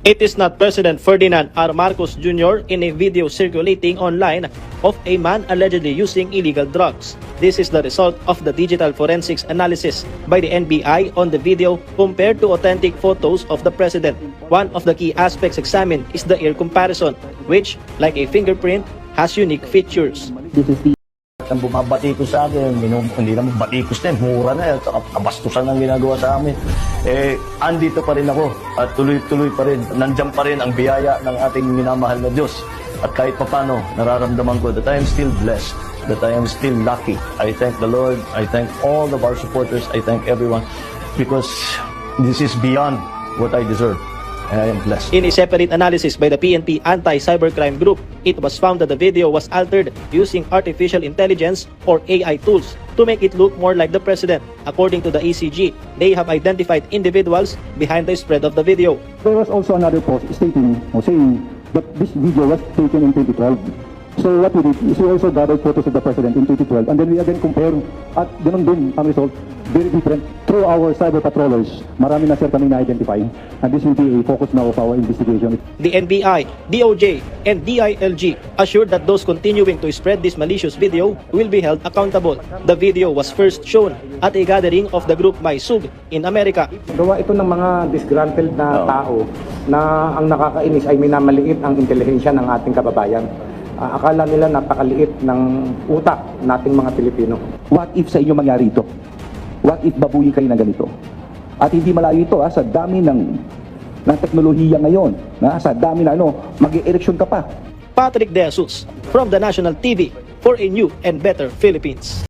It is not President Ferdinand R. Marcos Jr. in a video circulating online of a man allegedly using illegal drugs. This is the result of the digital forensics analysis by the NBI on the video compared to authentic photos of the president. One of the key aspects examined is the ear comparison, which, like a fingerprint, has unique features. This is the Ang bumabatikos sa akin, hindi naman batikos na, mura na, at kabastusan ang ginagawa sa amin. Andito pa rin ako at tuloy-tuloy pa rin, nandyan pa rin ang biyaya ng ating minamahal na Diyos. At kahit papano, nararamdaman ko that I am still blessed, that I am still lucky. I thank the Lord, I thank all of our supporters, I thank everyone, because this is beyond what I deserve. I am blessed. In a separate analysis by the PNP Anti-Cybercrime Group, it was found that the video was altered using artificial intelligence or AI tools to make it look more like the president. According to the ECG, they have identified individuals behind the spread of the video. There was also another post stating or saying that this video was taken in 2012. So what we did is we also gathered photos of the president in 2012 and then we again compare at ganun din ang result, very different. Through our cyber patrollers, marami na sir kami na-identify and this will be a focus now of our investigation. The NBI, DOJ, and DILG assured that those continuing to spread this malicious video will be held accountable. The video was first shown at a gathering of the group Maisug in America. Gawa ito ng mga disgruntled na tao na ang nakakainis ay minamaliit ang intelihensya ng ating kababayan. Akala nila napakaliit ng utak nating mga Pilipino. what if sa inyo mangyari ito? What if babuyin kayo na ganito? At hindi malayo ito sa dami ng teknolohiya ngayon, sa dami na mag-e-eleksyon ka pa. Patrick De Jesus from the National TV for a new and better Philippines.